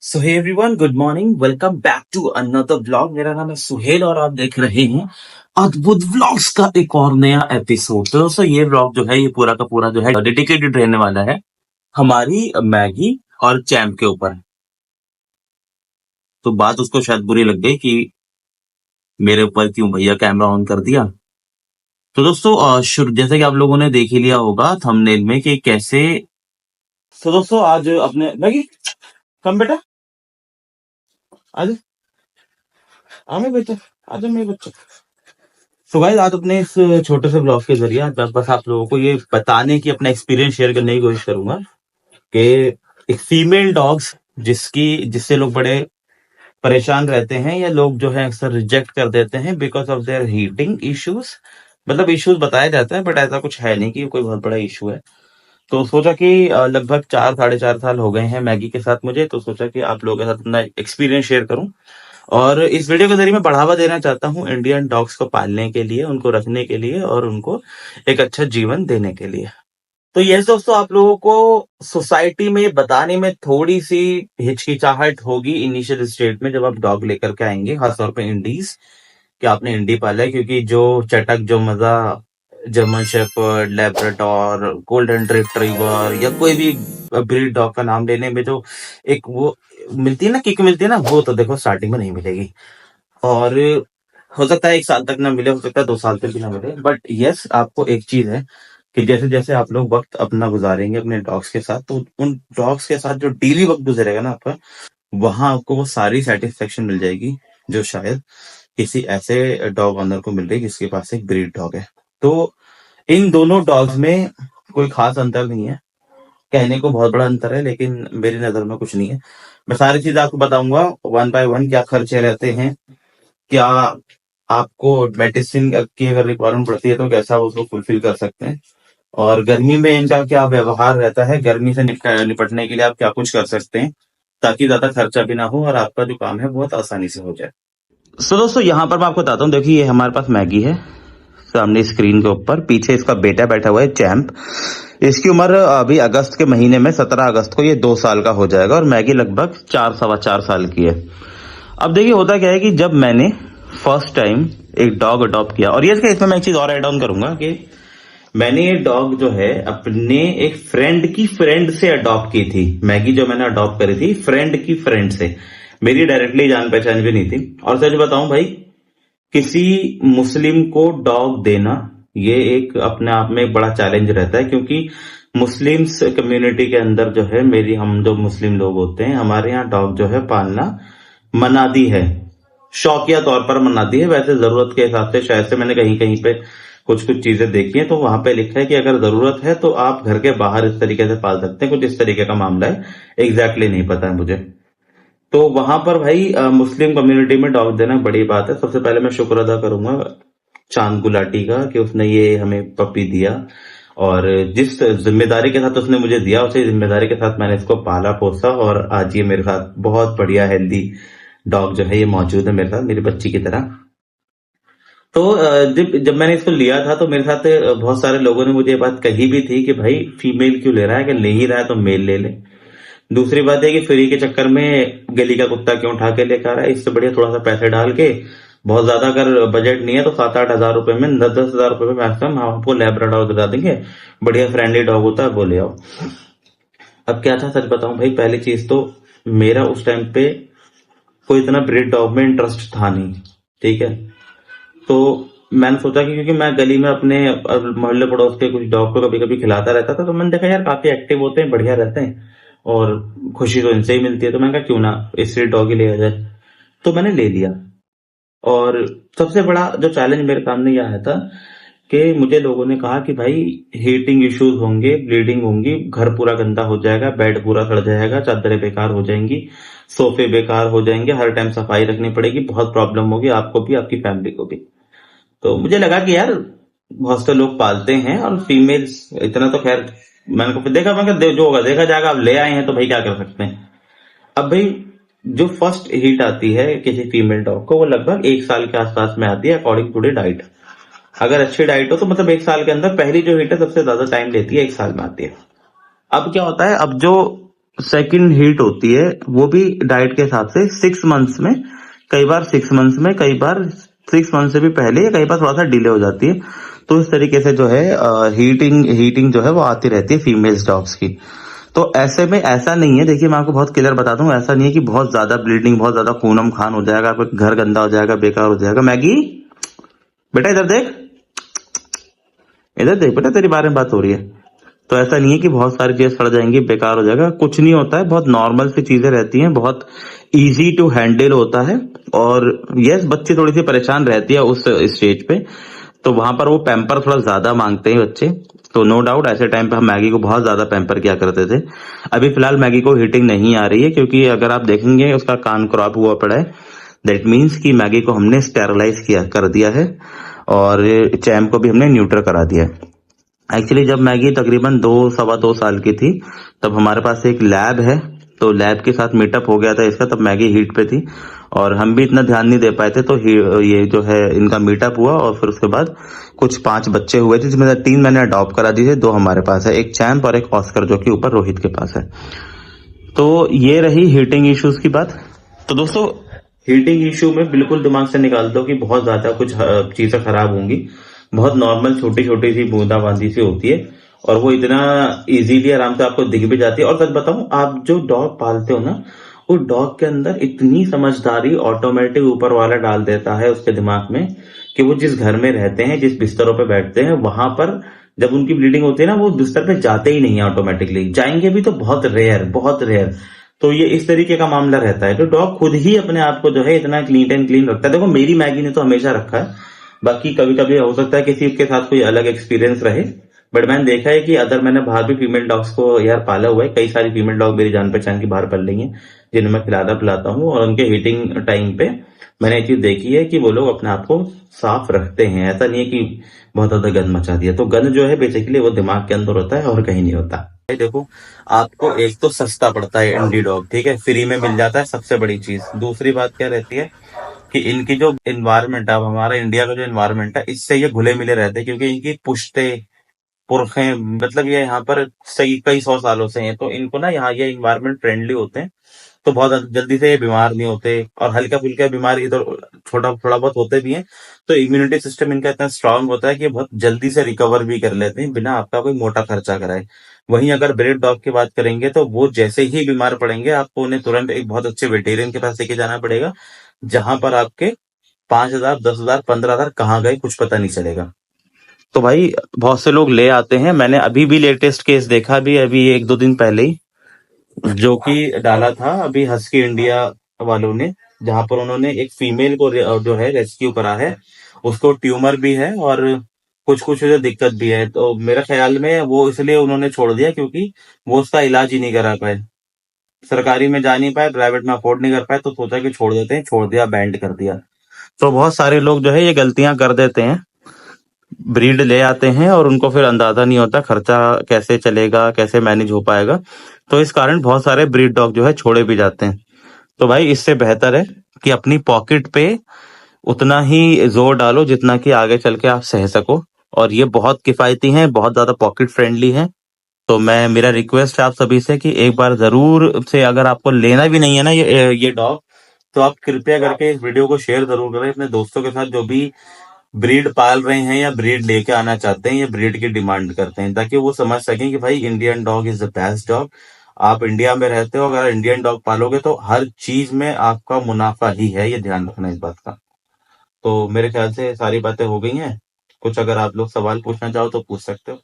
So hey everyone, good morning. Welcome back to another blog. मेरा नाम है सुहेल और आप देख रहे हैं अद्भुत व्लॉग्स का एक और नया एपिसोड। तो दोस्तों, ये व्लॉग जो है ये पूरा का पूरा जो है डेडिकेटेड रहने वाला है हमारी मैगी और चैम्प के ऊपर। तो बात उसको शायद बुरी लग गई कि मेरे ऊपर क्यों भैया कैमरा ऑन कर दिया। तो दोस्तों, शुरू जैसे कि आप लोगों ने देख ही लिया होगा थंबनेल में कि कैसे। तो दोस्तों, आज अपने मैगी कम बेटा, आज आमे बेटा, आज मेरे बच्चे। तो गाइस, आज अपने इस छोटे से ब्लॉग के जरिए आज बस आप लोगों को ये बताने की, अपना एक्सपीरियंस शेयर करने की कोशिश करूंगा कि एक फीमेल डॉग्स जिससे लोग बड़े परेशान रहते हैं या लोग जो है अक्सर रिजेक्ट कर देते हैं because of their heating issues. मतलब इश्यूज बताया जाता है बट ऐसा कुछ है नहीं कि कोई बहुत बड़ा इशू है। तो सोचा कि लगभग 4 साढ़े 4 साल हो गए हैं मैगी के साथ मुझे, तो सोचा कि आप लोगों के साथ अपना एक्सपीरियंस शेयर करूं और इस वीडियो के जरिए मैं बढ़ावा देना चाहता हूं इंडियन डॉग्स को पालने के लिए, उनको रखने के लिए और उनको एक अच्छा जीवन देने के लिए। तो यस दोस्तों, आप लोगों को सोसाइटी में बताने में थोड़ी सी हिचकिचाहट होगी इनिशियल स्टेट में जब आप डॉग लेकर के आएंगे, खासतौर पे इंडीज, कि आपने इंडी पाला है, क्योंकि जो चटक जो मजा German shepherd, Labrador, golden retriever या कोई भी ब्रीड डॉग का नाम लेने में जो एक वो मिलती है ना, किक मिलती है ना, वो तो देखो स्टार्टिंग में नहीं मिलेगी। और हो सकता है 1 साल तक ना मिले, हो सकता है 2 साल तक भी ना मिले, बट यस, आपको एक चीज है कि जैसे जैसे आप लोग वक्त अपना गुजारेंगे अपने डॉग्स के साथ, तो उन डॉग्स के साथ जो डेली वक्त गुजरेगा ना आपका, वहां आपको वो सारी सेटिस्फेक्शन मिल जाएगी जो शायद किसी ऐसे डॉग ओनर को मिल रही है जिसके पास एक ब्रीड डॉग है। तो इन दोनों डॉग्स में कोई खास अंतर नहीं है, कहने को बहुत बड़ा अंतर है लेकिन मेरी नजर में कुछ नहीं है। मैं सारी चीज आपको बताऊंगा वन बाय वन, क्या खर्चे रहते हैं, क्या आपको मेडिसिन की अगर रिक्वायरमेंट पड़ती है तो कैसा आप उसको फुलफिल कर सकते हैं, और गर्मी में इनका क्या व्यवहार रहता है, गर्मी से निपटने के लिए आप क्या कुछ कर सकते हैं ताकि ज्यादा खर्चा भी ना हो और आपका जो काम है बहुत आसानी से हो जाए। सो दोस्तों, यहाँ पर मैं आपको बताता हूँ। देखिए, ये हमारे पास मैगी है सामने स्क्रीन के ऊपर, पीछे इसका बेटा बैठा हुआ है चैम्प। इसकी उम्र अभी अगस्त के महीने में 17 अगस्त को ये 2 साल का हो जाएगा और मैगी लगभग 4 सवा 4 साल की है। अब देखिए, होता क्या है कि जब मैंने फर्स्ट टाइम एक डॉग अडॉप्ट किया, और ये इसमें मैं एक चीज और ऐड ऑन करूंगा कि मैंने ये डॉग जो है अपने एक फ्रेंड की फ्रेंड से अडॉप्ट की थी। मैगी जो मैंने अडॉप्ट करी थी फ्रेंड की फ्रेंड से, मेरी डायरेक्टली जान पहचान भी नहीं थी। और सच बताऊं भाई, किसी मुस्लिम को डॉग देना ये एक अपने आप में एक बड़ा चैलेंज रहता है, क्योंकि मुस्लिम्स कम्युनिटी के अंदर जो है, हम जो मुस्लिम लोग होते हैं, हमारे यहाँ डॉग जो है पालना मनादी है, शौकिया तौर पर मनाती है। वैसे जरूरत के हिसाब से शायद से मैंने कहीं कहीं पे कुछ कुछ चीजें देखी हैं तो वहां पे लिखा है कि अगर जरूरत है तो आप घर के बाहर इस तरीके से पाल सकते हैं, कुछ इस तरीके का मामला है, एग्जैक्टली नहीं पता है मुझे। तो वहां पर भाई मुस्लिम कम्युनिटी में डॉग देना बड़ी बात है। सबसे पहले मैं शुक्र अदा करूंगा चांद गुलाटी का कि उसने ये हमें पपी दिया, और जिस जिम्मेदारी के साथ उसने मुझे दिया उसी जिम्मेदारी के साथ मैंने इसको पाला पोसा, और आज ये मेरे साथ बहुत बढ़िया हेल्दी डॉग जो है ये मौजूद है मेरे साथ, मेरी बच्ची की तरह। तो जब जब मैंने इसको लिया था तो मेरे साथ बहुत सारे लोगों ने मुझे ये बात कही भी थी कि भाई फीमेल क्यों ले रहा है, कि ले ही रहा है तो मेल ले ले। दूसरी बात है कि फ्री के चक्कर में गली का कुत्ता क्यों उठा के लेकर आ रहा है, इससे बढ़िया थोड़ा सा पैसे डाल के, बहुत ज्यादा अगर बजट नहीं है तो 7-8 हजार रुपए में, 10-10 हजार रुपए में मैक्सिमम हम आपको लैब्राडोर दिला देंगे, बढ़िया फ्रेंडली डॉग होता है, वो ले आओ। अब क्या था, सच बताऊं भाई, पहली चीज तो मेरा उस टाइम पे कोई इतना ब्रीड डॉग में इंटरेस्ट था नहीं, ठीक है। तो मैंने सोचा कि क्योंकि मैं गली में अपने मोहल्ले पड़ोस के कुछ डॉग को कभी कभी खिलाता रहता था, तो मैंने देखा यार काफी एक्टिव होते हैं, बढ़िया रहते हैं और खुशी तो इनसे ही मिलती है, तो मैंने कहा क्यों ना इससे डॉग ही लिया जाए। तो मैंने ले लिया। और सबसे बड़ा जो चैलेंज मेरे सामने यह आया था कि मुझे लोगों ने कहा कि भाई हीटिंग इश्यूज होंगे, ब्लीडिंग होंगी, घर पूरा गंदा हो जाएगा, बेड पूरा सड़ जाएगा, चादरें बेकार हो जाएंगी, सोफे बेकार हो जाएंगे, हर टाइम सफाई रखनी पड़ेगी, बहुत प्रॉब्लम होगी आपको भी आपकी फैमिली को भी। तो मुझे लगा कि यार बहुत से लोग पालते हैं और फीमेल्स इतना तो खैर, मैंने को देखा, मैं जो होगा देखा जाएगा, अब ले आए हैं तो भाई क्या कर सकते हैं। अब भाई जो फर्स्ट हीट आती है किसी फीमेल डॉग को वो लगभग 1 साल के आसपास में आती है अकॉर्डिंग टू द डाइट। अगर अच्छी डाइट हो तो मतलब 1 साल के अंदर पहली जो हीट है सबसे ज्यादा टाइम लेती है, 1 साल में आती है। अब क्या होता है, अब जो सेकंड हीट होती है, वो भी डाइट के हिसाब से 6 मंथ्स में, कई बार 6 मंथ्स में, कई बार 6 मंथ से भी पहले, या कई बार थोड़ा सा डिले हो जाती है। तो इस तरीके से जो है हीटिंग हीटिंग जो है वो आती रहती है फीमेल्स डॉग्स की। तो ऐसे में ऐसा नहीं है, देखिए मैं आपको बहुत क्लियर बता दूं, ऐसा नहीं है कि बहुत ज्यादा ब्लीडिंग, बहुत ज्यादा खूनम खान हो जाएगा, आपका घर गंदा हो जाएगा, बेकार हो जाएगा। मैगी बेटा इधर देख, इधर देख बेटा, तेरी बारे में बात हो रही है। तो ऐसा नहीं है कि बहुत सारी चीजें सड़ जाएंगी, बेकार हो जाएगा, कुछ नहीं होता है, बहुत नॉर्मल सी चीजें रहती हैं, बहुत इजी टू हैंडल होता है। और यस, बच्चे थोड़ी सी परेशान रहती है उस स्टेज पे, तो वहां पर वो पैम्पर थोड़ा ज्यादा मांगते हैं बच्चे। तो नो डाउट ऐसे टाइम पे हम मैगी को बहुत ज्यादा पैम्पर किया करते थे। अभी फिलहाल मैगी को हीटिंग नहीं आ रही है, क्योंकि अगर आप देखेंगे उसका कान क्रॉप हुआ पड़ा है। दैट मीन्स कि मैगी को हमने स्टेरलाइज किया कर दिया है, और चैम को भी हमने न्यूट्रल करा दिया है। एक्चुअली जब मैगी तकरीबन 2 सवा 2 साल की थी, तब हमारे पास एक लैब है, तो लैब के साथ मीटअप हो गया था इसका, तब मैगी हीट पे थी, और हम भी इतना ध्यान नहीं दे पाए थे। तो ये जो है इनका मीटअप हुआ, और फिर उसके बाद कुछ 5 बच्चे हुए थे, जिसमें से 3 मैंने अडॉप्ट करा दिए थे, 2 हमारे पास है, एक चैम्प और एक ऑस्कर जो कि ऊपर रोहित के पास है। तो ये रही हीटिंग इश्यूज की बात। तो दोस्तों, हीटिंग इश्यू में बिल्कुल दिमाग से निकाल दो कि बहुत ज्यादा कुछ चीजें खराब होंगी। बहुत नॉर्मल छोटी छोटी सी बूंदाबांदी सी होती है, और वो इतना इजीली आराम से आपको दिख भी जाती है। और सच बताऊं, आप जो डॉग पालते हो ना, वो डॉग के अंदर इतनी समझदारी ऑटोमेटिक ऊपर वाला डाल देता है उसके दिमाग में, कि वो जिस घर में रहते हैं, जिस बिस्तरों पे बैठते हैं, वहां पर जब उनकी ब्लीडिंग होती है ना, वो बिस्तर पे जाते ही नहीं है, ऑटोमेटिकली जाएंगे भी तो बहुत रेयर, बहुत रेयर। तो ये इस तरीके का मामला रहता है। तो डॉग खुद ही अपने आप को जो है इतना क्लीन एंड क्लीन रखता है। देखो मेरी मैगी ने तो हमेशा रखा है, बाकी कभी कभी हो सकता है किसी के साथ कोई अलग एक्सपीरियंस रहे, बट मैंने देखा है कि अदर मैंने बाहर भी फीमेल डॉग्स को यार पाला हुआ है। कई सारी फीमेल डॉग मेरी जान पहचान की बाहर पल रही हैं, जिन्हें मैं खिलाता पिलाता हूँ, और उनके हीटिंग टाइम पे मैंने ये चीज देखी है कि वो लोग अपने आप को साफ रखते हैं। ऐसा नहीं है कि बहुत ज्यादा गंद मचा दिया। तो गंद जो है बेसिकली वो दिमाग के अंदर होता है, और कहीं नहीं होता। देखो, आपको एक तो सस्ता पड़ता है इंडी डॉग, ठीक है, फ्री में मिल जाता है, सबसे बड़ी चीज। दूसरी बात क्या रहती है कि इनकी जो इन्वायरमेंट है, अब हमारा इंडिया का जो इन्वायरमेंट है, इससे ये घुले मिले रहते हैं, क्योंकि इनकी पुश्ते पुरखे, मतलब ये यहाँ पर सही कई 100 सालों से हैं, तो इनको ना यहाँ ये इन्वायरमेंट फ्रेंडली होते हैं। तो बहुत जल्दी से ये बीमार नहीं होते, और हल्का फुल्का बीमारी तो छोटा थोड़ा बहुत होते भी हैं। तो इम्यूनिटी सिस्टम इनका इतना स्ट्रांग होता है कि ये बहुत जल्दी से रिकवर भी कर लेते हैं, बिना आपका कोई मोटा खर्चा कराए। वहीं अगर ब्रीड डॉग की बात करेंगे, तो वो जैसे ही बीमार पड़ेंगे, आपको उन्हें तुरंत एक बहुत अच्छे वेटेरियन के पास लेके जाना पड़ेगा, जहां पर आपके 5,000, 10,000, 15,000 कहाँ गए कुछ पता नहीं चलेगा। तो भाई बहुत से लोग ले आते हैं, मैंने अभी भी लेटेस्ट केस देखा भी, अभी 1-2 दिन पहले ही, जो कि डाला था अभी हस्की इंडिया वालों ने, जहां पर उन्होंने एक फीमेल को जो है रेस्क्यू करा है। उसको ट्यूमर भी है, और कुछ कुछ जो दिक्कत भी है। तो मेरे ख्याल में वो इसलिए उन्होंने छोड़ दिया, क्योंकि वो उसका इलाज ही नहीं करा पाए, सरकारी में जा नहीं पाए, प्राइवेट में अफोर्ड नहीं कर पाए, तो सोचा कि छोड़ देते हैं, छोड़ दिया, बैंड कर दिया। तो बहुत सारे लोग जो है ये गलतियां कर देते हैं, ब्रीड ले आते हैं, और उनको फिर अंदाजा नहीं होता खर्चा कैसे चलेगा, कैसे मैनेज हो पाएगा। तो इस कारण बहुत सारे ब्रीड डॉग जो है छोड़े भी जाते हैं। तो भाई इससे बेहतर है कि अपनी पॉकेट पे उतना ही जोर डालो जितना कि आगे चल के आप सह सको, और ये बहुत किफायती हैं, बहुत ज्यादा पॉकेट फ्रेंडली हैं। तो मैं मेरा रिक्वेस्ट है आप सभी से कि एक बार जरूर से, अगर आपको लेना भी नहीं है ना ये डॉग, तो आप कृपया करके इस वीडियो को शेयर जरूर करें अपने दोस्तों के साथ, जो भी ब्रीड पाल रहे हैं या ब्रीड लेके आना चाहते हैं या ब्रीड की डिमांड करते हैं, ताकि वो समझ सकें कि भाई Indian dog is the best dog. आप इंडिया में रहते हो, अगर इंडियन डॉग पालोगे तो हर चीज में आपका मुनाफा ही है, ये ध्यान रखना इस बात का। तो मेरे ख्याल से सारी बातें हो गई हैं। कुछ अगर आप लोग सवाल पूछना चाहो तो पूछ सकते हो।